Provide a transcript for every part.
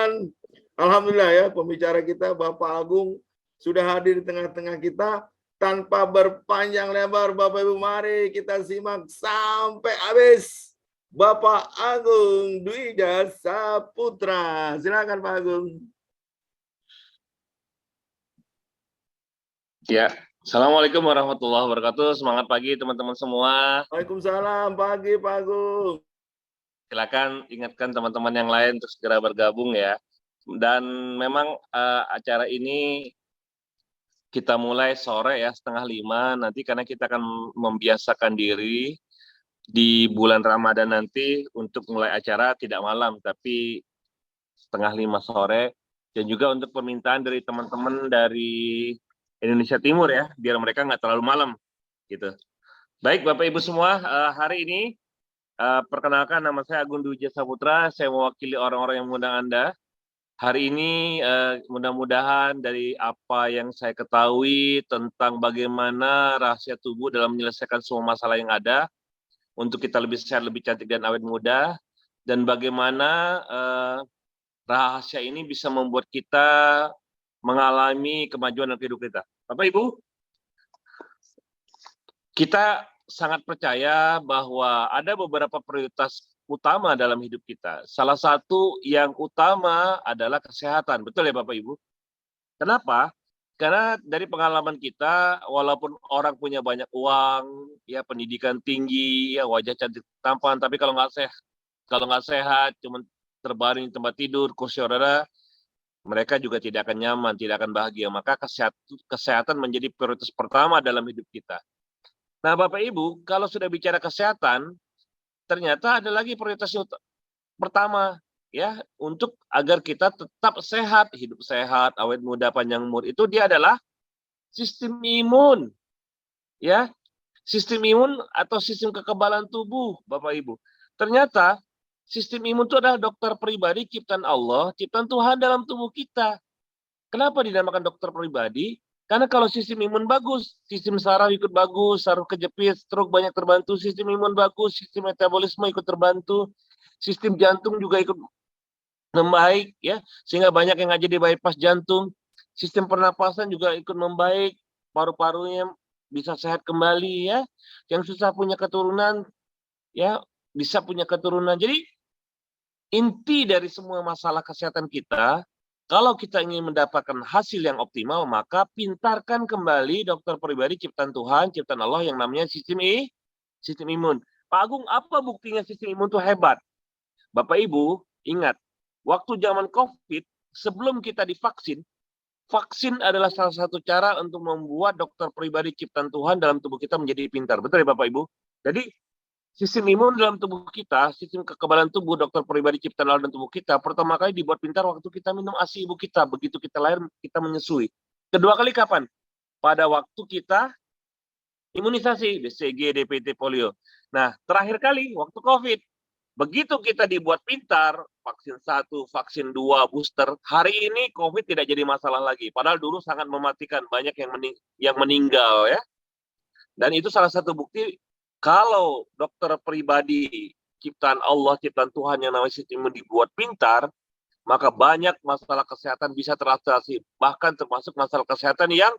Dan alhamdulillah ya, pembicara kita Bapak Agung sudah hadir di tengah-tengah kita. Tanpa berpanjang lebar, Bapak Ibu, mari kita simak sampai habis. Bapak Agung Dwi Saputra. Silakan Pak Agung. Ya, Assalamualaikum warahmatullahi wabarakatuh. Semangat pagi teman-teman semua. Waalaikumsalam, pagi Pak Agung. Silakan ingatkan teman-teman yang lain untuk segera bergabung ya. Dan memang acara ini kita mulai sore ya, 4:30 nanti, karena kita akan membiasakan diri di bulan Ramadan nanti untuk mulai acara tidak malam, tapi 4:30 sore. Dan juga untuk permintaan dari teman-teman dari Indonesia Timur ya, biar mereka nggak terlalu malam gitu. Baik Bapak Ibu semua, hari ini perkenalkan, nama saya Agung Dwi Saputra, saya mewakili orang-orang yang mengundang Anda. Hari ini mudah-mudahan dari apa yang saya ketahui tentang bagaimana rahasia tubuh dalam menyelesaikan semua masalah yang ada, untuk kita lebih sehat, lebih cantik, dan awet muda, dan bagaimana rahasia ini bisa membuat kita mengalami kemajuan dalam hidup kita. Bapak Ibu, kita sangat percaya bahwa ada beberapa prioritas utama dalam hidup kita. Salah satu yang utama adalah kesehatan. Betul ya Bapak Ibu? Kenapa? Karena dari pengalaman kita, walaupun orang punya banyak uang, ya pendidikan tinggi, ya wajah cantik tampan, tapi kalau nggak sehat, cuma terbaring di tempat tidur, kursi roda, mereka juga tidak akan nyaman, tidak akan bahagia. Maka kesehatan menjadi prioritas pertama dalam hidup kita. Nah Bapak Ibu, kalau sudah bicara kesehatan, ternyata ada lagi prioritas pertama ya, untuk agar kita tetap sehat, hidup sehat, awet muda, panjang umur, itu dia adalah sistem imun. Ya, sistem imun atau sistem kekebalan tubuh, Bapak Ibu. Ternyata sistem imun itu adalah dokter pribadi ciptaan Allah, ciptaan Tuhan dalam tubuh kita. Kenapa dinamakan dokter pribadi? Karena kalau sistem imun bagus, sistem saraf ikut bagus, saraf kejepit, stroke banyak terbantu, sistem imun bagus, sistem metabolisme ikut terbantu, sistem jantung juga ikut membaik, ya, sehingga banyak yang nggak jadi bypass jantung, sistem pernapasan juga ikut membaik, paru-parunya bisa sehat kembali, ya, yang susah punya keturunan, ya, bisa punya keturunan. Jadi inti dari semua masalah kesehatan kita, kalau kita ingin mendapatkan hasil yang optimal, maka pintarkan kembali dokter pribadi ciptaan Tuhan, ciptaan Allah yang namanya sistem imun. Pak Agung, apa buktinya sistem imun itu hebat? Bapak Ibu, ingat, waktu zaman COVID, sebelum kita divaksin, vaksin adalah salah satu cara untuk membuat dokter pribadi ciptaan Tuhan dalam tubuh kita menjadi pintar. Betul ya Bapak Ibu? Jadi, sistem imun dalam tubuh kita, sistem kekebalan tubuh, dokter pribadi ciptaan Allah dalam tubuh kita, pertama kali dibuat pintar waktu kita minum ASI ibu kita. Begitu kita lahir, kita menyusui. Kedua kali kapan? Pada waktu kita imunisasi, BCG, DPT, polio. Nah, terakhir kali, waktu COVID. Begitu kita dibuat pintar, vaksin 1, vaksin 2, booster, hari ini COVID tidak jadi masalah lagi. Padahal dulu sangat mematikan, banyak yang meninggal, ya. Dan itu salah satu bukti, kalau dokter pribadi ciptaan Allah, ciptaan Tuhan yang namanya sistem imun dibuat pintar, maka banyak masalah kesehatan bisa teratasi, bahkan termasuk masalah kesehatan yang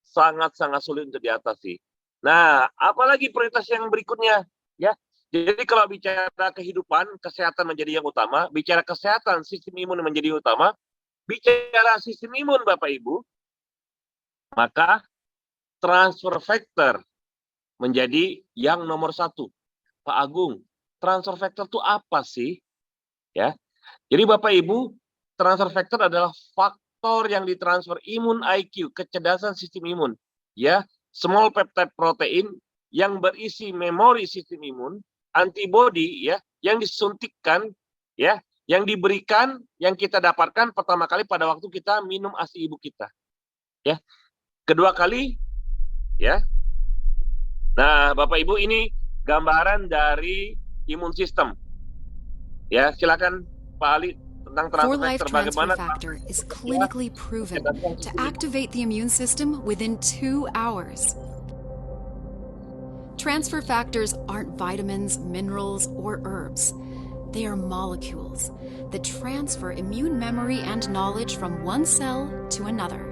sangat-sangat sulit untuk diatasi. Nah, apalagi prioritas yang berikutnya, ya. Jadi kalau bicara kehidupan, kesehatan menjadi yang utama, bicara kesehatan, sistem imun menjadi utama, bicara sistem imun Bapak Ibu, maka transfer factor menjadi yang nomor 1. Pak Agung, transfer factor itu apa sih? Ya, jadi Bapak Ibu, transfer factor adalah faktor yang ditransfer imun IQ, kecerdasan sistem imun. Ya, small peptide protein yang berisi memori sistem imun, antibody, ya, yang disuntikkan, ya, yang diberikan, yang kita dapatkan pertama kali pada waktu kita minum ASI ibu kita. Ya, kedua kali, ya. Nah, Bapak Ibu, ini gambaran dari imun sistem. Ya, silakan Pak Ali tentang transfer factor, bagaimana factor is clinically proven to activate the immune system within 2 hours. Transfer factors aren't vitamins, minerals, or herbs. They are molecules that transfer immune memory and knowledge from one cell to another.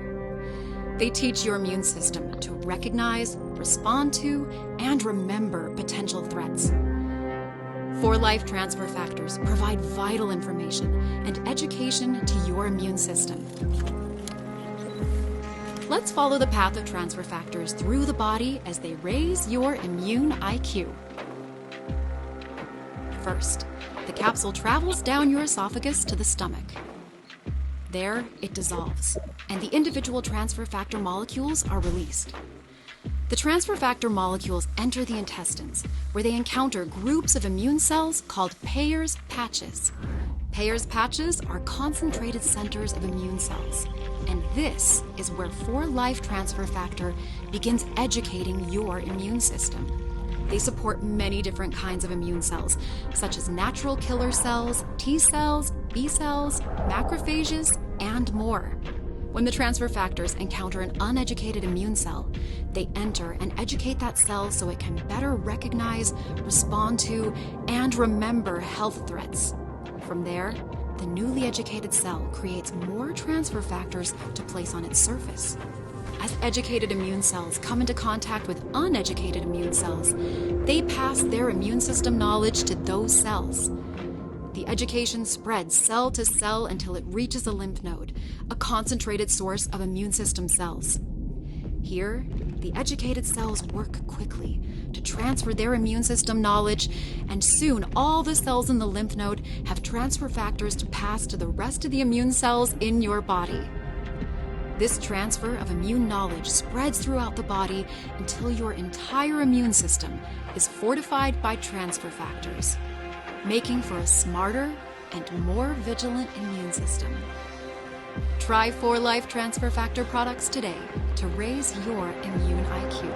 They teach your immune system to recognize, respond to, and remember potential threats. 4Life transfer factors provide vital information and education to your immune system. Let's follow the path of transfer factors through the body as they raise your immune IQ. First, the capsule travels down your esophagus to the stomach. There, it dissolves, and the individual transfer factor molecules are released. The transfer factor molecules enter the intestines, where they encounter groups of immune cells called Peyer's patches. Peyer's patches are concentrated centers of immune cells, and this is where 4Life transfer factor begins educating your immune system. They support many different kinds of immune cells, such as natural killer cells, T cells, B cells, macrophages, and more. When the transfer factors encounter an uneducated immune cell, they enter and educate that cell so it can better recognize, respond to, and remember health threats. From there, the newly educated cell creates more transfer factors to place on its surface. As educated immune cells come into contact with uneducated immune cells, they pass their immune system knowledge to those cells. The education spreads cell to cell until it reaches a lymph node, a concentrated source of immune system cells. Here, the educated cells work quickly to transfer their immune system knowledge, and soon all the cells in the lymph node have transfer factors to pass to the rest of the immune cells in your body. This transfer of immune knowledge spreads throughout the body until your entire immune system is fortified by transfer factors, making for a smarter and more vigilant immune system. Try 4Life transfer factor products today to raise your immune IQ.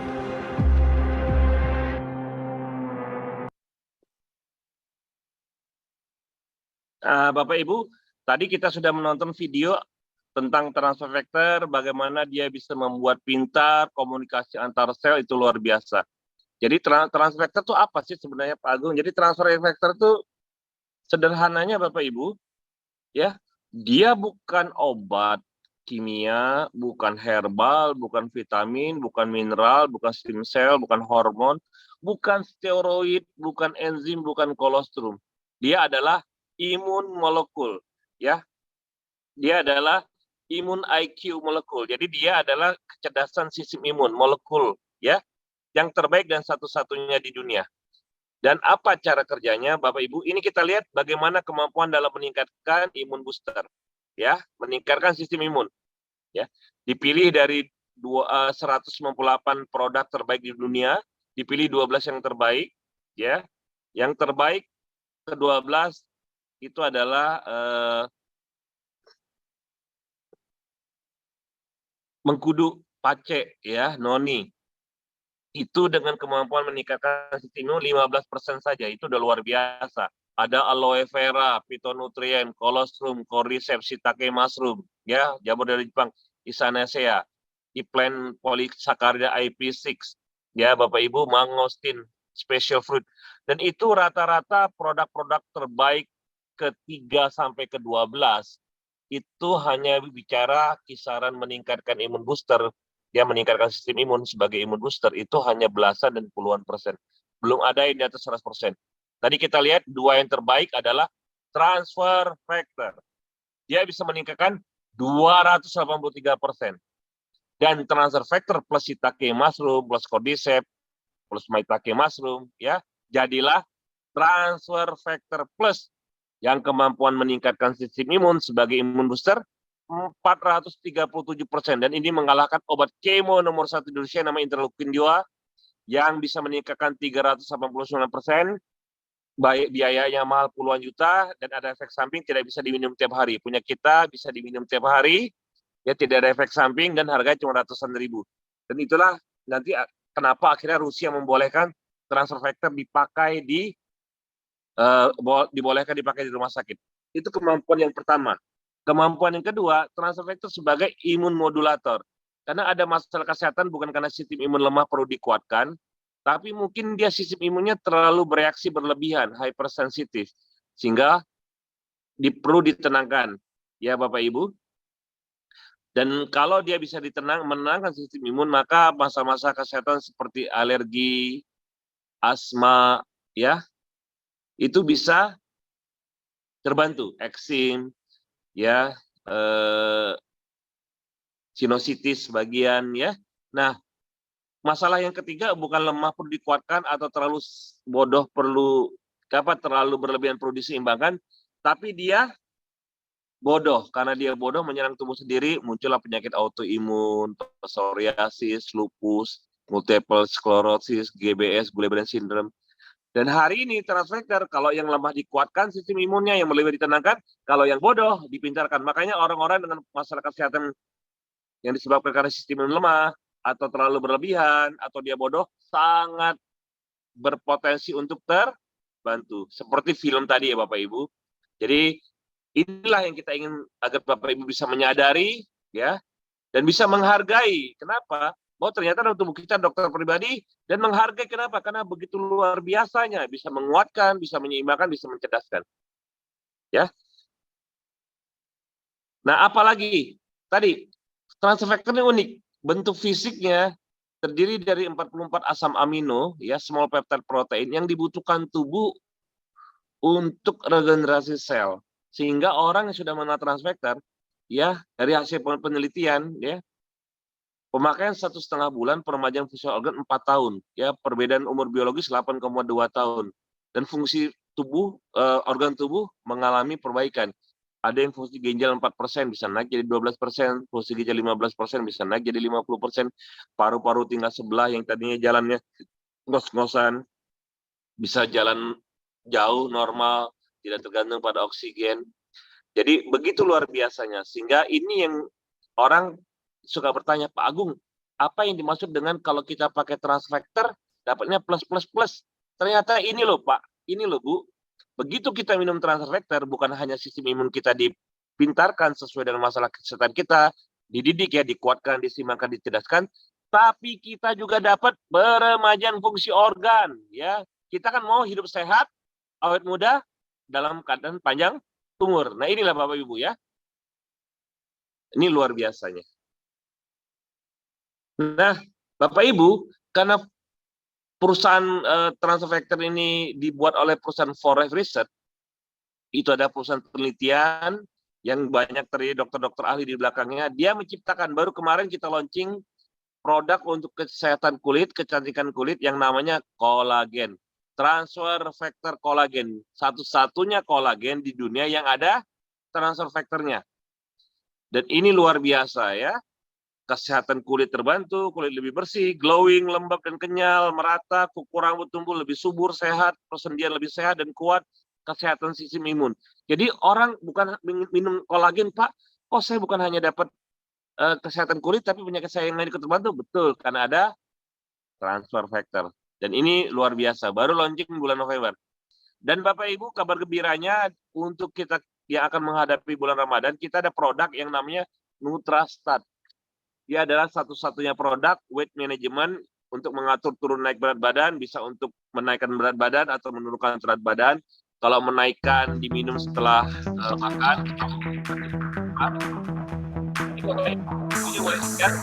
Bapak Ibu, tadi kita sudah menonton video tentang transfer factor, bagaimana dia bisa membuat pintar komunikasi antar sel, itu luar biasa. Jadi transfer factor itu apa sih sebenarnya Pak Agung? Jadi transfer factor itu sederhananya Bapak Ibu, ya, dia bukan obat kimia, bukan herbal, bukan vitamin, bukan mineral, bukan stem cell, bukan hormon, bukan steroid, bukan enzim, bukan kolostrum. Dia adalah imun molekul, ya. Dia adalah imun IQ molekul. Jadi dia adalah kecerdasan sistem imun molekul, ya, yang terbaik dan satu-satunya di dunia. Dan apa cara kerjanya, Bapak Ibu? Ini kita lihat bagaimana kemampuan dalam meningkatkan imun booster, ya, meningkatkan sistem imun, ya. Dipilih dari 198 produk terbaik di dunia, dipilih 12 yang terbaik, ya. Yang terbaik ke-12 itu adalah mengkudu pace, ya, noni. Itu dengan kemampuan meningkatkan sistem imun 15% saja, itu udah luar biasa. Ada aloe vera, phytonutrient, colostrum, cordyceps, shiitake mushroom, ya, jamur dari Jepang, Echinacea, Iplen polysaccharida IP6, ya Bapak Ibu, mangosteen, special fruit. Dan itu rata-rata produk-produk terbaik ke-3 sampai ke-12 itu hanya bicara kisaran meningkatkan imun booster, ya, meningkatkan sistem imun sebagai imun booster itu hanya belasan dan puluhan persen. Belum ada yang di atas 100%. Tadi kita lihat 2 yang terbaik adalah transfer factor. Dia bisa meningkatkan 283%. Dan transfer factor plus shiitake mushroom, plus cordyceps, plus maitake mushroom, ya, jadilah transfer factor plus yang kemampuan meningkatkan sistem imun sebagai imun booster 437%, dan ini mengalahkan obat kemo nomor 1 di Indonesia nama interleukin 2 yang bisa meningkatkan 389%, baik biayanya mahal puluhan juta dan ada efek samping, tidak bisa diminum tiap hari. Punya kita bisa diminum tiap hari, ya, tidak ada efek samping dan harganya cuma ratusan ribu. Dan itulah nanti kenapa akhirnya Rusia membolehkan transfer factor dipakai dibolehkan dipakai di rumah sakit. Itu kemampuan yang pertama. Kemampuan yang kedua, transfer factor sebagai imun modulator. Karena ada masalah kesehatan bukan karena sistem imun lemah perlu dikuatkan, tapi mungkin dia sistem imunnya terlalu bereaksi berlebihan, hypersensitif. Sehingga perlu ditenangkan, ya Bapak Ibu. Dan kalau dia bisa menenangkan sistem imun, maka masa-masa kesehatan seperti alergi, asma, ya, itu bisa terbantu. Eksim, ya, sinusitis bagian, ya. Nah, masalah yang ketiga bukan lemah perlu dikuatkan atau terlalu bodoh terlalu berlebihan perlu diseimbangkan, tapi dia bodoh. Karena dia bodoh menyerang tubuh sendiri, muncullah penyakit autoimun, psoriasis, lupus, multiple sclerosis, GBS, Guillain syndrome. Dan hari ini transfekter, kalau yang lemah dikuatkan sistem imunnya, yang berlebihan ditenangkan, kalau yang bodoh dipintarkan. Makanya orang-orang dengan masalah kesehatan yang disebabkan karena sistem imun lemah, atau terlalu berlebihan, atau dia bodoh, sangat berpotensi untuk terbantu. Seperti film tadi ya Bapak Ibu. Jadi inilah yang kita ingin agar Bapak Ibu bisa menyadari, ya, dan bisa menghargai. Kenapa? Bahwa ternyata dalam tubuh kita dokter pribadi, dan menghargai kenapa? Karena begitu luar biasanya, bisa menguatkan, bisa menyeimbangkan, bisa mencerdaskan. Ya. Nah, apalagi tadi transfekter ini unik, bentuk fisiknya terdiri dari 44 asam amino, ya, small peptide protein yang dibutuhkan tubuh untuk regenerasi sel. Sehingga orang yang sudah mengenal transfekter, ya, dari hasil penelitian, ya, pemakaian 1,5 bulan, peremajaan fungsi organ 4 tahun, ya, perbedaan umur biologis 8,2 tahun, dan fungsi tubuh, organ tubuh mengalami perbaikan. Ada yang fungsi ginjal 4% bisa naik jadi 12%, fungsi ginjal 15% bisa naik jadi 50%, paru-paru tinggal sebelah yang tadinya jalannya ngos-ngosan, bisa jalan jauh, normal, tidak tergantung pada oksigen. Jadi begitu luar biasanya, sehingga ini yang orang suka bertanya, Pak Agung, apa yang dimaksud dengan kalau kita pakai transfekter dapatnya plus plus plus? Ternyata ini loh Pak, ini loh Bu. Begitu kita minum transfekter, bukan hanya sistem imun kita dipintarkan sesuai dengan masalah kesehatan kita, dididik ya, dikuatkan, diseimbangkan, dicerdaskan, tapi kita juga dapat peremajaan fungsi organ, ya. Kita kan mau hidup sehat, awet muda, dalam keadaan panjang umur. Nah, inilah Bapak Ibu ya. Ini luar biasanya. Nah, Bapak Ibu, karena perusahaan transfekter ini dibuat oleh perusahaan Forest Research, itu ada perusahaan penelitian yang banyak terdiri dokter-dokter ahli di belakangnya. Dia menciptakan, baru kemarin kita launching produk untuk kesehatan kulit, kecantikan kulit yang namanya kolagen. Transfer factor kolagen. Satu-satunya kolagen di dunia yang ada transfer factornya. Dan ini luar biasa ya. Kesehatan kulit terbantu, kulit lebih bersih, glowing, lembab dan kenyal, merata, kuku rambut tumbuh lebih subur, sehat, persendian lebih sehat dan kuat, kesehatan sistem imun. Jadi orang bukan minum kolagen, Pak, kok saya bukan hanya dapat kesehatan kulit, tapi penyakit saya yang lain ikut terbantu? Betul, karena ada transfer factor. Dan ini luar biasa, baru launching bulan November. Dan Bapak Ibu, kabar gembiranya untuk kita yang akan menghadapi bulan Ramadan, kita ada produk yang namanya Nutrastat. Dia adalah satu-satunya produk weight management untuk mengatur turun naik berat badan, bisa untuk menaikkan berat badan atau menurunkan berat badan. Kalau menaikkan diminum setelah makan, itu boleh sekian.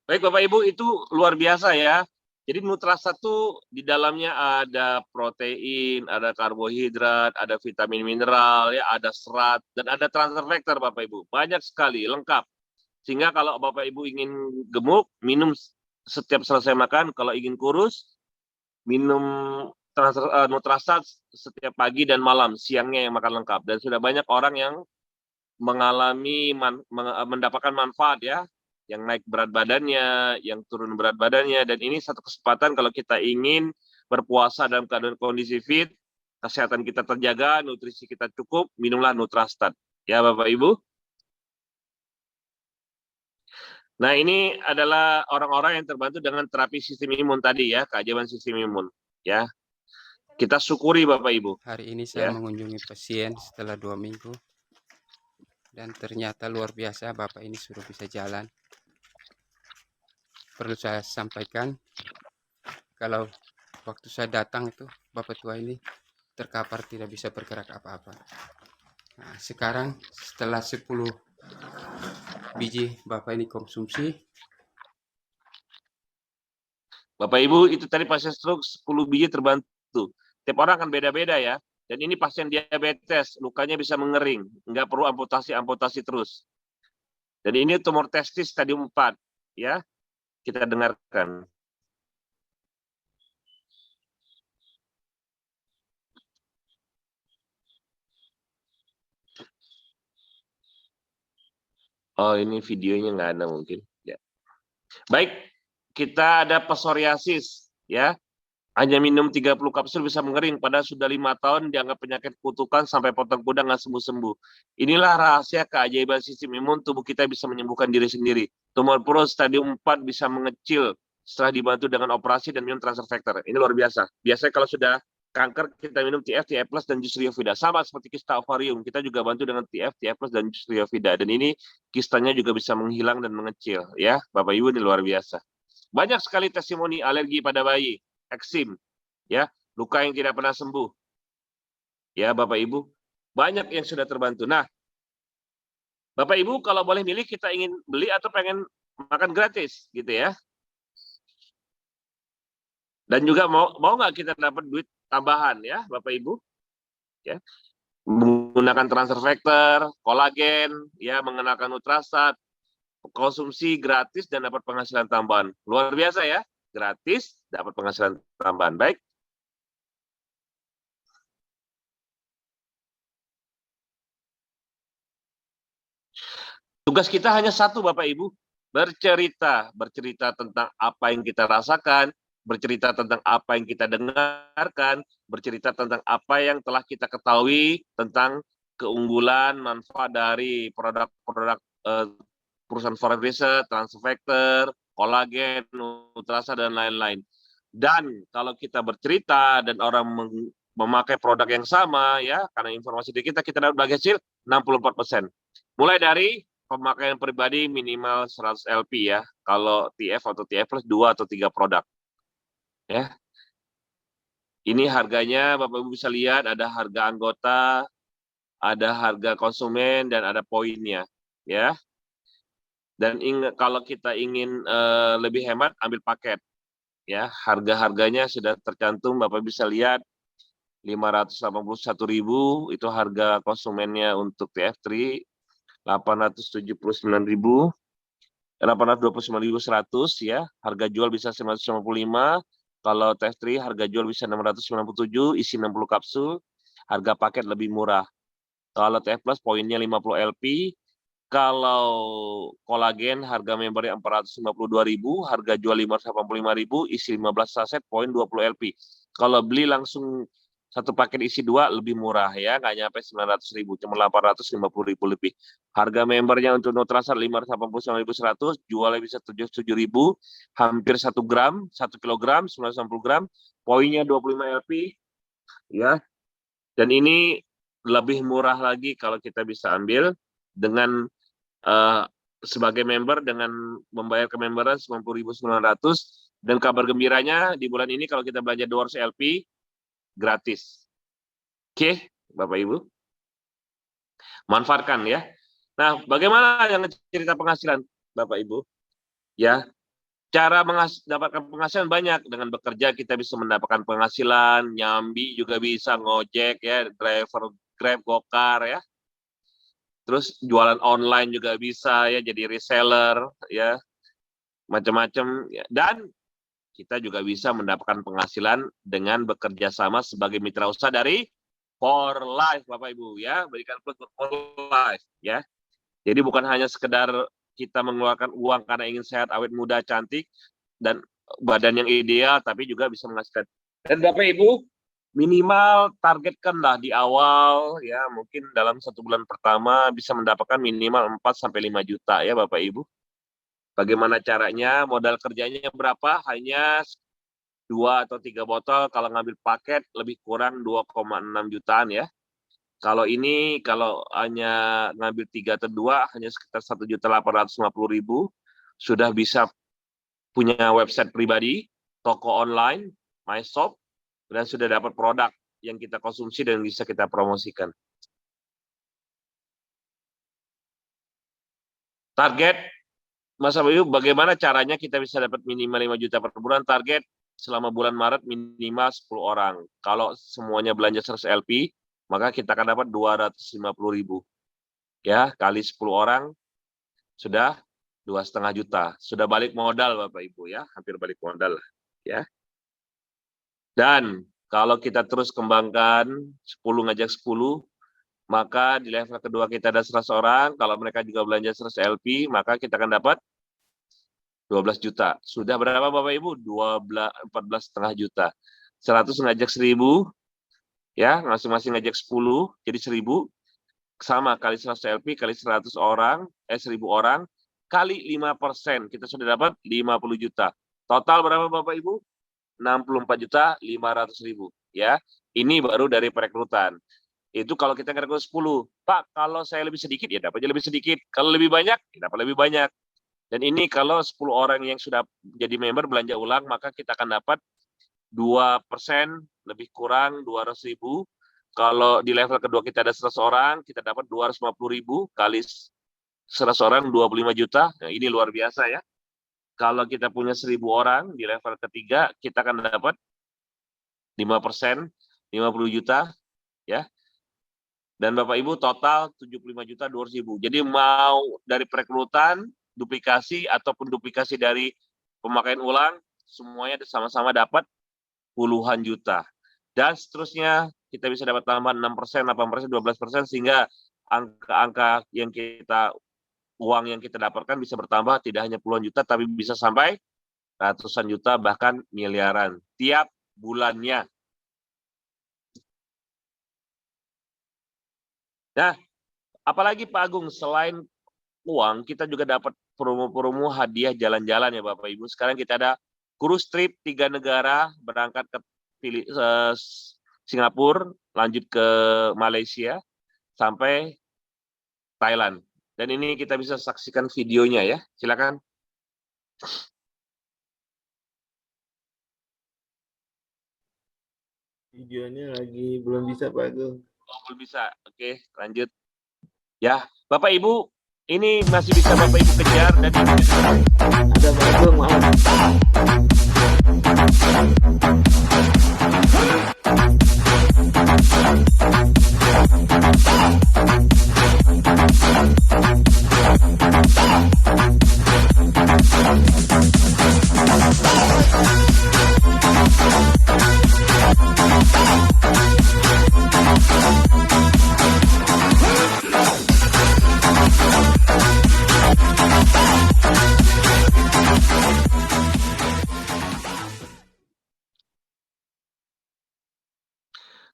Baik Bapak Ibu, itu luar biasa ya. Jadi Nutrasat itu di dalamnya ada protein, ada karbohidrat, ada vitamin mineral, ya, ada serat, dan ada transfer factor Bapak Ibu. Banyak sekali, lengkap. Sehingga kalau Bapak Ibu ingin gemuk, minum setiap selesai makan. Kalau ingin kurus, minum Nutrasat setiap pagi dan malam, siangnya yang makan lengkap. Dan sudah banyak orang yang mengalami mendapatkan manfaat ya, yang naik berat badannya, yang turun berat badannya, dan ini satu kesempatan kalau kita ingin berpuasa dalam keadaan kondisi fit, kesehatan kita terjaga, nutrisi kita cukup, minumlah Nutrastat. Ya Bapak Ibu. Nah ini adalah orang-orang yang terbantu dengan terapi sistem imun tadi ya, keajaiban sistem imun. Ya, kita syukuri Bapak Ibu. Hari ini saya Ya. mengunjungi pasien setelah 2 minggu. Dan ternyata luar biasa, Bapak ini sudah bisa jalan. Perlu saya sampaikan, kalau waktu saya datang itu, Bapak tua ini terkapar tidak bisa bergerak apa-apa. Nah, sekarang setelah 10 biji Bapak ini konsumsi. Bapak Ibu, itu tadi pasien stroke 10 biji terbantu. Tiap orang akan beda-beda ya. Dan ini pasien diabetes, lukanya bisa mengering. Nggak perlu amputasi terus. Dan ini tumor testis stadium 4. Ya, kita dengarkan. Oh, ini videonya nggak ada mungkin. Ya. Baik, kita ada psoriasis. Ya, hanya minum 30 kapsul bisa mengering. Padahal sudah 5 tahun dianggap penyakit kutukan sampai potong kuda nggak sembuh-sembuh. Inilah rahasia keajaiban sistem imun tubuh kita bisa menyembuhkan diri sendiri. Tumor perut stadium 4 bisa mengecil setelah dibantu dengan operasi dan minum transfer factor. Ini luar biasa. Biasanya kalau sudah kanker kita minum TF, TF plus dan jus riovida. Sama seperti kista ovarium, kita juga bantu dengan TF, TF plus dan jus riovida. Dan ini kistanya juga bisa menghilang dan mengecil. Ya, Bapak Ibu, ini luar biasa. Banyak sekali testimoni alergi pada bayi, eksim, ya, luka yang tidak pernah sembuh. Ya, Bapak Ibu, banyak yang sudah terbantu. Nah, Bapak Ibu kalau boleh milih kita ingin beli atau pengen makan gratis gitu ya. Dan juga mau nggak kita dapat duit tambahan ya, Bapak Ibu? Ya. Menggunakan transfer factor, kolagen, ya, mengenakan Nutrasat, konsumsi gratis dan dapat penghasilan tambahan. Luar biasa ya, gratis dapat penghasilan tambahan. Baik. Tugas kita hanya satu, Bapak Ibu, bercerita tentang apa yang kita rasakan, bercerita tentang apa yang kita dengarkan, bercerita tentang apa yang telah kita ketahui tentang keunggulan, manfaat dari produk-produk perusahaan foreign research, transfer factor, kolagen, Nutrasat, dan lain-lain. Dan kalau kita bercerita dan orang memakai produk yang sama, ya, karena informasi dari kita dapat hasil 64%. Mulai dari pemakaian pribadi minimal 100 LP ya. Kalau TF atau TF plus 2 atau 3 produk. Ya. Ini harganya Bapak Ibu bisa lihat, ada harga anggota, ada harga konsumen, dan ada poinnya. Ya. Dan kalau kita ingin lebih hemat, ambil paket. Ya, harga-harganya sudah tercantum, Bapak bisa lihat 581.000 itu harga konsumennya untuk TF3, 879.000, 829.100 ya, harga jual bisa 955. Kalau TF3 harga jual bisa 697, isi 60 kapsul, harga paket lebih murah. Kalau TF Plus poinnya 50 LP, kalau kolagen harga membernya 452.000, harga jual 585.000, isi 15 saset, poin 20 LP. Kalau beli langsung satu paket isi 2 lebih murah ya, nggak nyampe 900.000, cuma 850.000 lebih. Harga membernya untuk Nutrasat 589.100, jualnya bisa 77.000, hampir 1 gram, 1 kilogram, 990 gram, poinnya 25 LP, ya. Dan ini lebih murah lagi kalau kita bisa ambil dengan sebagai member dengan membayar kememberan 90.900, dan kabar gembiranya di bulan ini kalau kita belanja 200 LP gratis. Oke, Bapak Ibu. Manfaatkan ya. Nah, bagaimana yang cerita penghasilan Bapak Ibu? Ya. Cara mendapatkan penghasilan banyak. Dengan bekerja kita bisa mendapatkan penghasilan, nyambi juga bisa, ngojek ya, driver Grab, Gokar ya. Terus jualan online juga bisa ya, jadi reseller ya, macam-macam ya. Dan kita juga bisa mendapatkan penghasilan dengan bekerja sama sebagai mitra usaha dari For Life, Bapak Ibu ya, berikan plug For Life ya. Jadi bukan hanya sekedar kita mengeluarkan uang karena ingin sehat, awet muda, cantik, dan badan yang ideal, tapi juga bisa menghasilkan. Dan Bapak Ibu, minimal targetkanlah di awal, ya mungkin dalam 1 bulan pertama bisa mendapatkan minimal 4-5 juta ya Bapak Ibu. Bagaimana caranya? Modal kerjanya berapa? Hanya 2 atau 3 botol, kalau ngambil paket lebih kurang 2,6 jutaan ya. Kalau ini, kalau hanya ngambil 3 atau 2, hanya sekitar 1.850.000, sudah bisa punya website pribadi, toko online, my shop, dan sudah dapat produk yang kita konsumsi dan bisa kita promosikan. Target, Mas Abayu, bagaimana caranya kita bisa dapat minimal 5 juta per bulan? Target selama bulan Maret minimal 10 orang. Kalau semuanya belanja 100 LP, maka kita akan dapat 250.000. Ya, kali 10 orang sudah 2,5 juta. Sudah balik modal Bapak Ibu ya, hampir balik modal ya. Dan kalau kita terus kembangkan 10 ngajak 10, maka di level kedua kita ada 100 orang, kalau mereka juga belanja 100 LP, maka kita akan dapat 12 juta. Sudah berapa Bapak Ibu? 14,5 juta. 100 ngajak 1.000, ya, masing-masing ngajak 10, jadi 1.000, sama kali 100 LP, kali 100 orang, 1.000 orang, kali 5%, kita sudah dapat 50 juta. Total berapa Bapak Ibu? 64.500.000, ya. Ini baru dari perekrutan. Itu kalau kita ngerekrut 10. Pak, kalau saya lebih sedikit, ya dapatnya lebih sedikit. Kalau lebih banyak, ya dapat lebih banyak. Dan ini kalau 10 orang yang sudah jadi member belanja ulang, maka kita akan dapat 2%, lebih kurang 200.000. Kalau di level kedua kita ada 100 orang, kita dapat 250.000 kali 100 orang, 25 juta. Nah, ini luar biasa ya. Kalau kita punya 1.000 orang di level ketiga, kita akan dapat 5%, 50 juta ya. Dan Bapak Ibu total 75.200.000. Jadi mau dari perekrutan, duplikasi ataupun duplikasi dari pemakaian ulang, semuanya sama-sama dapat puluhan juta. Dan seterusnya kita bisa dapat tambahan 6%, 8%, 12%, sehingga angka-angka yang uang yang kita dapatkan bisa bertambah, tidak hanya puluhan juta, tapi bisa sampai ratusan juta, bahkan miliaran tiap bulannya. Nah, apalagi Pak Agung, selain uang, kita juga dapat promo-promo hadiah jalan-jalan ya Bapak Ibu. Sekarang kita ada cruise trip 3 negara, berangkat ke Singapura, lanjut ke Malaysia, sampai Thailand. Dan ini kita bisa saksikan videonya ya, silakan. Videonya lagi belum bisa Pak Agung. Oh, belum bisa, oke lanjut. Ya, Bapak Ibu, ini masih bisa Bapak Ibu kejar. Dan ada Pak Agung, maaf.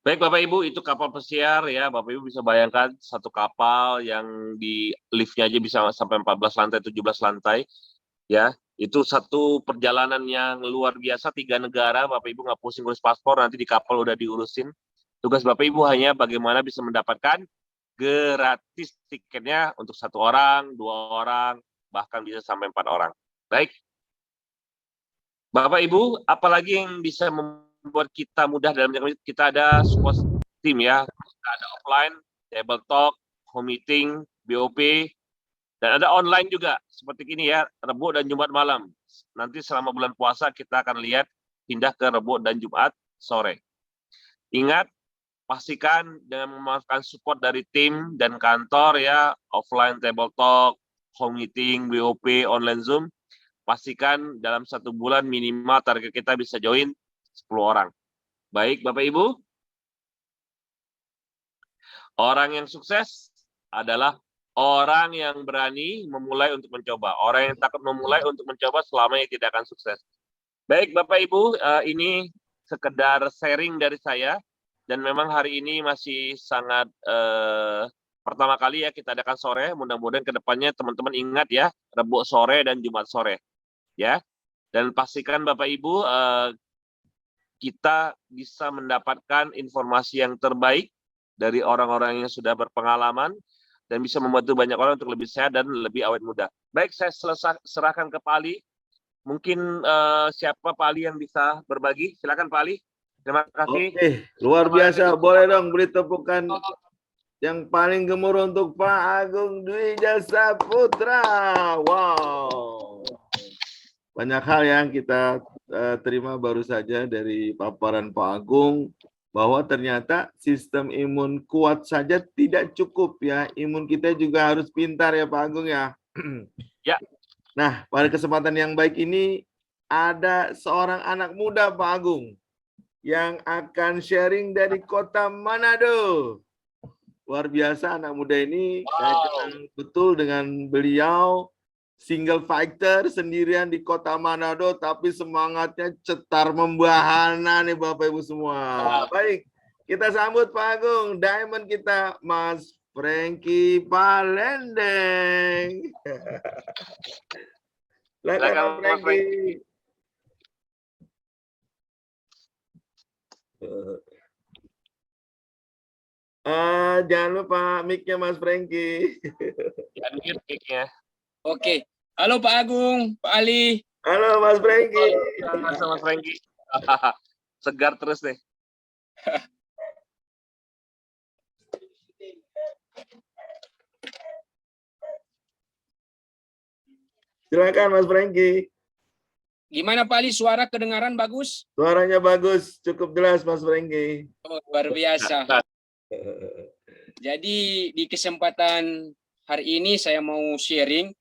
Baik Bapak Ibu, itu kapal pesiar ya. Bapak Ibu bisa bayangkan satu kapal yang di liftnya aja bisa sampai 14 lantai, 17 lantai. Ya, itu satu perjalanan yang luar biasa, 3 negara. Bapak Ibu nggak pusing ngurus paspor, nanti di kapal udah diurusin. Tugas Bapak Ibu hanya bagaimana bisa mendapatkan gratis tiketnya untuk 1 orang, 2 orang, bahkan bisa sampai 4 orang. Baik. Bapak Ibu, apalagi yang bisa membuat kita mudah dalam kita ada support team ya. Kita ada offline, table talk, home meeting, BOP, Dan ada online juga, seperti ini ya, Rebo dan Jumat malam. Nanti selama bulan puasa kita akan lihat pindah ke Rebo dan Jumat sore. Ingat, pastikan dengan memanfaatkan support dari tim dan kantor ya, offline table talk, home meeting, WOP, online Zoom. Pastikan dalam 1 bulan minimal target kita bisa join 10 orang. Baik, Bapak Ibu. Orang yang sukses adalah orang yang berani memulai untuk mencoba. Orang yang takut memulai untuk mencoba selamanya tidak akan sukses. Baik, Bapak Ibu, ini sekedar sharing dari saya. Dan memang hari ini masih sangat pertama kali ya kita adakan sore. Mudah-mudahan kedepannya teman-teman ingat ya, Rebo sore dan Jumat sore. Ya, dan pastikan Bapak Ibu kita bisa mendapatkan informasi yang terbaik dari orang-orang yang sudah berpengalaman dan bisa membantu banyak orang untuk lebih sehat dan lebih awet muda. Baik, saya serahkan ke Pak Ali. Mungkin siapa Pak Ali yang bisa berbagi? Silakan Pak Ali. Terima kasih. Oke, luar biasa. Boleh dong beri tepukan yang paling gemuruh untuk Pak Agung Dwi Jasa Putra. Wow. Banyak hal yang kita terima baru saja dari paparan Pak Agung, bahwa ternyata sistem imun kuat saja tidak cukup ya. Imun kita juga harus pintar ya Pak Agung ya. Ya. Nah, pada kesempatan yang baik ini ada seorang anak muda Pak Agung yang akan sharing dari kota Manado. Luar biasa anak muda ini. Saya kenal betul dengan beliau. Single fighter sendirian di kota Manado, tapi semangatnya cetar membahana nih Bapak Ibu semua. Baik, kita sambut Pak Agung, diamond kita Mas Franky Palendeng. Silakan Mas Franky. Jangan lupa mic-nya Mas Franky. Ya, mic-nya. Oke. Halo Pak Agung, Pak Ali. Halo Mas Franky. Halo Mas Franky. Segar terus nih. Silakan Mas Franky. Gimana Pak Ali, suara kedengaran bagus? Suaranya bagus, cukup jelas Mas Franky. Oh, luar biasa. Jadi di kesempatan hari ini saya mau sharing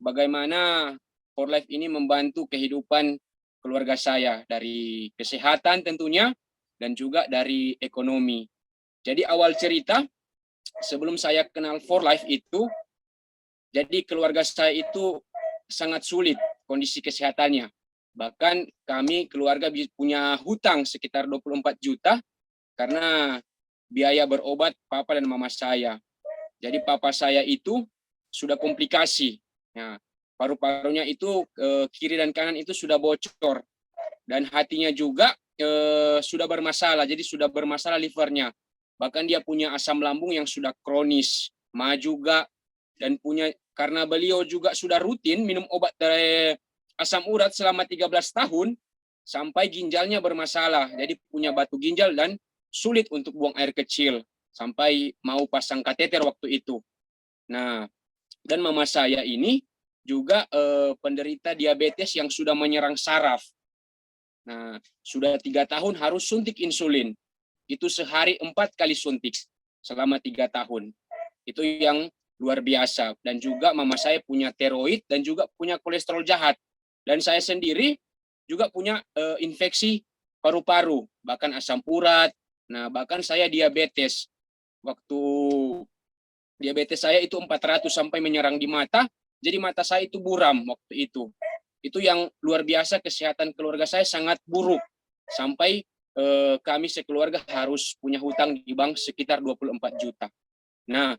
bagaimana For Life ini membantu kehidupan keluarga saya, dari kesehatan tentunya dan juga dari ekonomi. Jadi awal cerita, sebelum saya kenal For Life itu, jadi keluarga saya itu sangat sulit kondisi kesehatannya. Bahkan kami keluarga punya hutang sekitar 24 juta karena biaya berobat papa dan mama saya. Jadi papa saya itu sudah komplikasi. Nah, paru-parunya itu kiri dan kanan itu sudah bocor, dan hatinya juga sudah bermasalah. Jadi sudah bermasalah livernya. Bahkan dia punya asam lambung yang sudah kronis, mah juga, dan karena beliau juga sudah rutin minum obat dari asam urat selama 13 tahun sampai ginjalnya bermasalah. Jadi punya batu ginjal dan sulit untuk buang air kecil sampai mau pasang kateter waktu itu. Nah, dan mama saya ini juga penderita diabetes yang sudah menyerang saraf. Nah, sudah 3 tahun harus suntik insulin. Itu sehari 4 kali suntik selama 3 tahun. Itu yang luar biasa. Dan juga mama saya punya tiroid dan juga punya kolesterol jahat. Dan saya sendiri juga punya infeksi paru-paru, bahkan asam urat. Nah, bahkan saya diabetes. Waktu diabetes saya itu 400 sampai menyerang di mata. Jadi mata saya itu buram waktu itu. Itu yang luar biasa, kesehatan keluarga saya sangat buruk. Sampai kami sekeluarga harus punya hutang di bank sekitar 24 juta. Nah,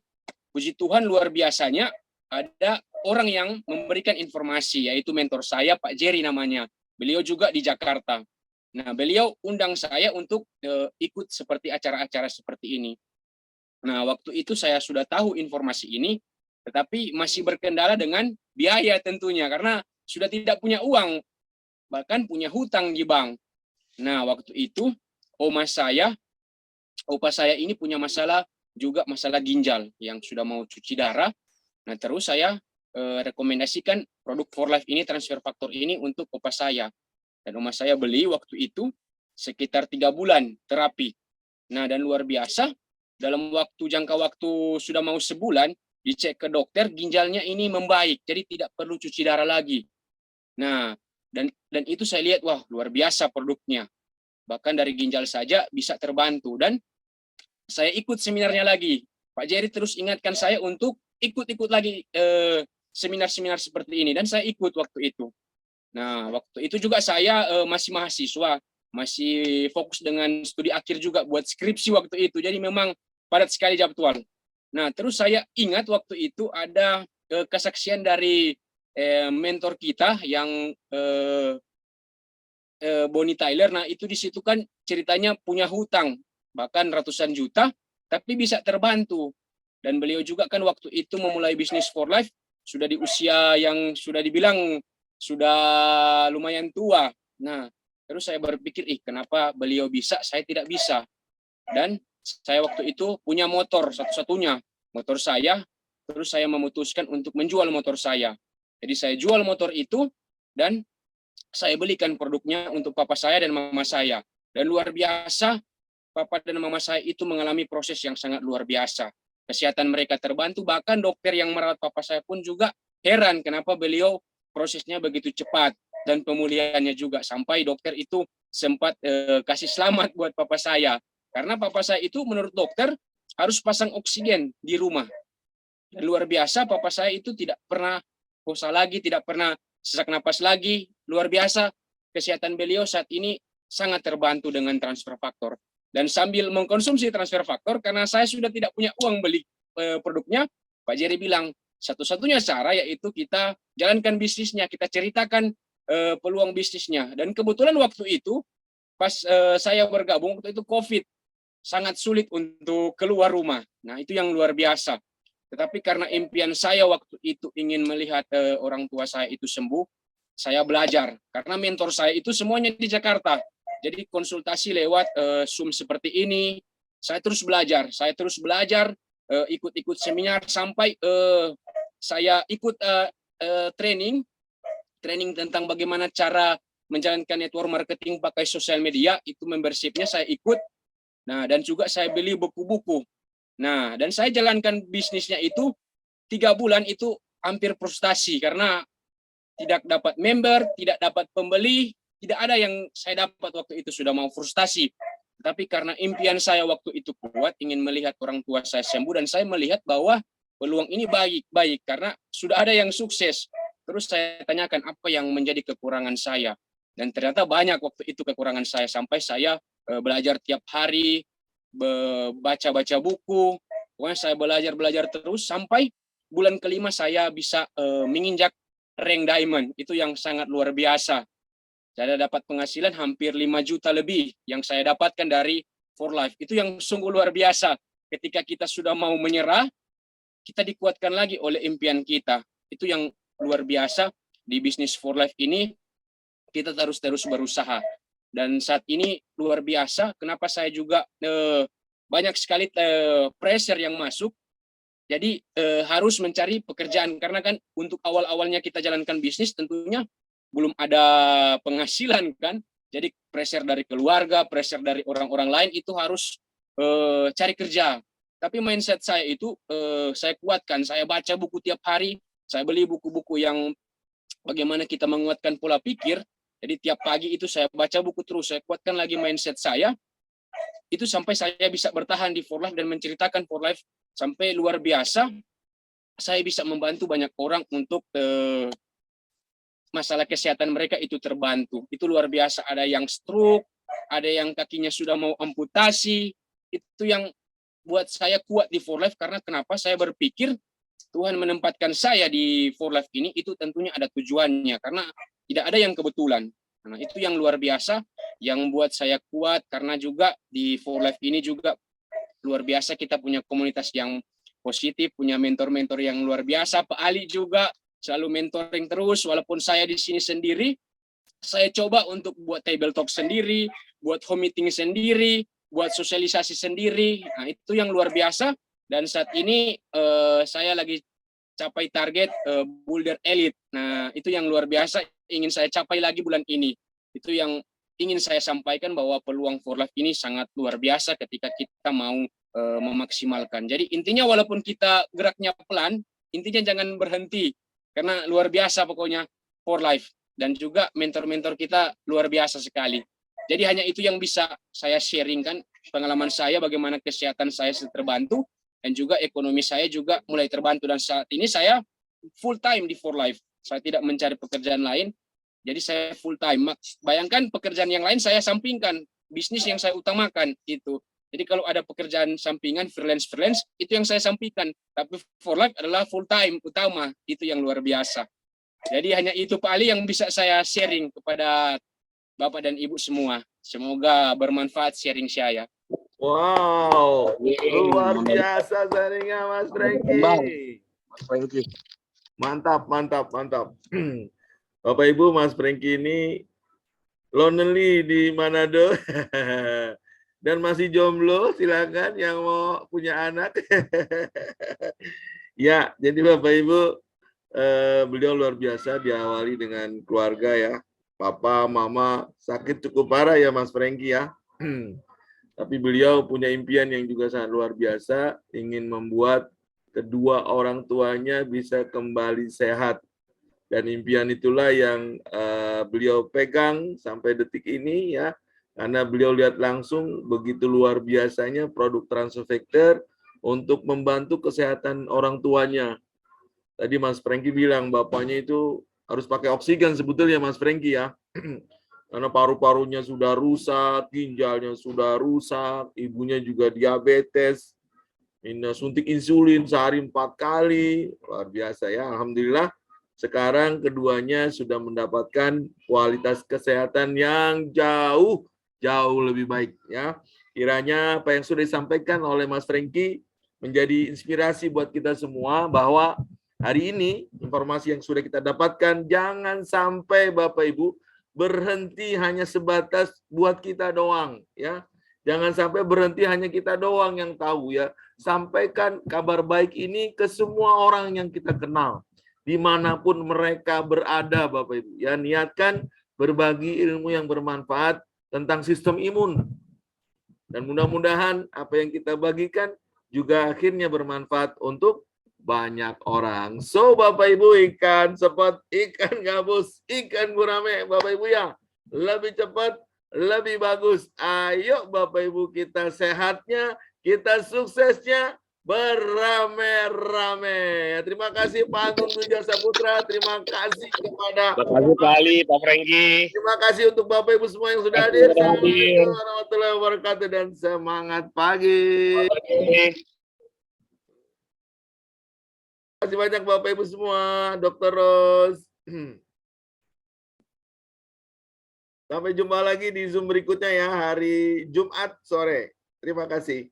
puji Tuhan luar biasanya ada orang yang memberikan informasi, yaitu mentor saya, Pak Jerry namanya. Beliau juga di Jakarta. Nah, beliau undang saya untuk ikut seperti acara-acara seperti ini. Nah, waktu itu saya sudah tahu informasi ini, tetapi masih berkendala dengan biaya tentunya, karena sudah tidak punya uang, bahkan punya hutang di bank. Nah, waktu itu opa saya ini punya masalah juga, masalah ginjal yang sudah mau cuci darah. Nah, terus saya rekomendasikan produk For Life ini, transfer faktor ini untuk opa saya. Dan oma saya beli waktu itu sekitar 3 bulan terapi. Nah, dan luar biasa, dalam jangka waktu sudah mau sebulan, dicek ke dokter, ginjalnya ini membaik, jadi tidak perlu cuci darah lagi. Nah, dan itu saya lihat, wah luar biasa produknya. Bahkan dari ginjal saja bisa terbantu. Dan saya ikut seminarnya lagi. Pak Jerry terus ingatkan saya untuk ikut lagi seminar-seminar seperti ini. Dan saya ikut waktu itu. Nah, waktu itu juga saya masih mahasiswa, masih fokus dengan studi akhir juga buat skripsi waktu itu. Jadi memang padat sekali jadwal. Nah, terus saya ingat waktu itu ada kesaksian dari mentor kita yang Bonnie Tyler. Nah, itu di situ kan ceritanya punya hutang bahkan ratusan juta, tapi bisa terbantu. Dan beliau juga kan waktu itu memulai bisnis For Life sudah di usia yang sudah dibilang sudah lumayan tua. Nah, terus saya berpikir, kenapa beliau bisa, saya tidak bisa. Dan saya waktu itu punya motor satu-satunya, motor saya. Terus saya memutuskan untuk menjual motor saya. Jadi saya jual motor itu dan saya belikan produknya untuk papa saya dan mama saya. Dan luar biasa, papa dan mama saya itu mengalami proses yang sangat luar biasa. Kesehatan mereka terbantu, bahkan dokter yang merawat papa saya pun juga heran kenapa beliau prosesnya begitu cepat dan pemulihannya juga. Sampai dokter itu sempat kasih selamat buat papa saya. Karena papa saya itu menurut dokter harus pasang oksigen di rumah. Dan luar biasa, papa saya itu tidak pernah hosa lagi, tidak pernah sesak napas lagi. Luar biasa, kesehatan beliau saat ini sangat terbantu dengan transfer faktor. Dan sambil mengkonsumsi transfer faktor, karena saya sudah tidak punya uang beli produknya, Pak Jerry bilang, satu-satunya cara yaitu kita jalankan bisnisnya, kita ceritakan peluang bisnisnya. Dan kebetulan waktu itu, pas saya bergabung, waktu itu COVID, sangat sulit untuk keluar rumah. Nah, itu yang luar biasa. Tetapi karena impian saya waktu itu ingin melihat orang tua saya itu sembuh, saya belajar. Karena mentor saya itu semuanya di Jakarta. Jadi konsultasi lewat Zoom seperti ini, saya terus belajar. Ikut-ikut seminar sampai saya ikut training tentang bagaimana cara menjalankan network marketing pakai sosial media. Itu membershipnya saya ikut. Nah, dan juga saya beli buku-buku. Nah, dan saya jalankan bisnisnya itu 3 bulan itu hampir frustasi karena tidak dapat member, tidak dapat pembeli, tidak ada yang saya dapat waktu itu, sudah mau frustasi. Tapi karena impian saya waktu itu kuat, ingin melihat orang tua saya sembuh, dan saya melihat bahwa peluang ini baik karena sudah ada yang sukses. Terus saya tanyakan apa yang menjadi kekurangan saya. Dan ternyata banyak waktu itu kekurangan saya, sampai saya belajar tiap hari, baca buku. Pokoknya saya belajar terus sampai bulan kelima saya bisa menginjak rank diamond. Itu yang sangat luar biasa. Saya dapat penghasilan hampir 5 juta lebih yang saya dapatkan dari For Life. Itu yang sungguh luar biasa. Ketika kita sudah mau menyerah, kita dikuatkan lagi oleh impian kita. Itu yang luar biasa di bisnis For Life ini. Kita terus berusaha. Dan saat ini luar biasa. Kenapa saya juga banyak sekali pressure yang masuk. Jadi harus mencari pekerjaan. Karena kan untuk awal-awalnya kita jalankan bisnis tentunya belum ada penghasilan kan. Jadi pressure dari keluarga, pressure dari orang-orang lain itu harus cari kerja. Tapi mindset saya itu saya kuatkan. Saya baca buku tiap hari. Saya beli buku-buku yang bagaimana kita menguatkan pola pikir. Jadi tiap pagi itu saya baca buku terus. Saya kuatkan lagi mindset saya. Itu sampai saya bisa bertahan di For Life dan menceritakan For Life sampai luar biasa. Saya bisa membantu banyak orang untuk masalah kesehatan mereka itu terbantu. Itu luar biasa. Ada yang stroke, ada yang kakinya sudah mau amputasi. Itu yang buat saya kuat di For Life. Karena kenapa? Saya berpikir Tuhan menempatkan saya di For Life ini itu tentunya ada tujuannya. Karena tidak ada yang kebetulan. Nah, itu yang luar biasa yang membuat saya kuat. Karena juga di For Life ini juga luar biasa kita punya komunitas yang positif, punya mentor-mentor yang luar biasa. Pak Ali juga selalu mentoring terus, walaupun saya di sini sendiri, saya coba untuk buat table talk sendiri, buat home meeting sendiri, buat sosialisasi sendiri. Nah, itu yang luar biasa. Dan saat ini saya lagi capai target Builder Elite. Nah, itu yang luar biasa ingin saya capai lagi bulan ini. Itu yang ingin saya sampaikan, bahwa peluang For Life ini sangat luar biasa ketika kita mau memaksimalkan. Jadi intinya walaupun kita geraknya pelan, intinya jangan berhenti, karena luar biasa pokoknya For Life, dan juga mentor-mentor kita luar biasa sekali. Jadi hanya itu yang bisa saya sharingkan, pengalaman saya bagaimana kesehatan saya terbantu, dan juga ekonomi saya juga mulai terbantu, dan saat ini saya full time di For Life. Saya tidak mencari pekerjaan lain, jadi saya full time. Bayangkan pekerjaan yang lain saya sampingkan, bisnis yang saya utamakan itu. Jadi kalau ada pekerjaan sampingan, freelance, itu yang saya sampaikan. Tapi For Life adalah full time utama, itu yang luar biasa. Jadi hanya itu Pak Ali yang bisa saya sharing kepada Bapak dan Ibu semua. Semoga bermanfaat sharing saya. Wow, luar biasa sharingnya Mas Franky. Mantap, mantap, mantap. Bapak Ibu, Mas Franky ini lonely di Manado dan masih jomblo, silakan yang mau punya anak. Ya, jadi Bapak Ibu, beliau luar biasa, diawali dengan keluarga ya. Papa, mama sakit cukup parah ya Mas Franky ya. Tapi beliau punya impian yang juga sangat luar biasa, ingin membuat kedua orang tuanya bisa kembali sehat. Dan impian itulah yang beliau pegang sampai detik ini ya. Karena beliau lihat langsung begitu luar biasanya produk Transofactor untuk membantu kesehatan orang tuanya. Tadi Mas Franky bilang bapaknya itu harus pakai oksigen sebetulnya Mas Franky ya. Karena paru-parunya sudah rusak, ginjalnya sudah rusak, ibunya juga diabetes, suntik insulin sehari 4 kali, luar biasa ya. Alhamdulillah sekarang keduanya sudah mendapatkan kualitas kesehatan yang jauh lebih baik ya. Kiranya apa yang sudah disampaikan oleh Mas Franky menjadi inspirasi buat kita semua, bahwa hari ini informasi yang sudah kita dapatkan jangan sampai Bapak Ibu berhenti hanya sebatas buat kita doang ya. Jangan sampai berhenti hanya kita doang yang tahu ya. Sampaikan kabar baik ini ke semua orang yang kita kenal, dimanapun mereka berada Bapak Ibu. Ya, niatkan berbagi ilmu yang bermanfaat tentang sistem imun. Dan mudah-mudahan apa yang kita bagikan juga akhirnya bermanfaat untuk banyak orang. So Bapak Ibu, ikan sepot, ikan gabus, ikan gurame Bapak Ibu ya. Lebih cepat, lebih bagus. Ayo Bapak Ibu, kita sehatnya, kita suksesnya beramai-ramai. Terima kasih Pak Agung Dwi Saputra. Terima kasih kepada Terima kasih Pak Ali, Pak Franky. Terima kasih untuk Bapak Ibu semua yang sudah hadir. Assalamualaikum warahmatullahi wabarakatuh dan semangat pagi. Terima kasih banyak Bapak Ibu semua. Dr. Ros. Sampai jumpa lagi di Zoom berikutnya ya, hari Jumat sore. Terima kasih.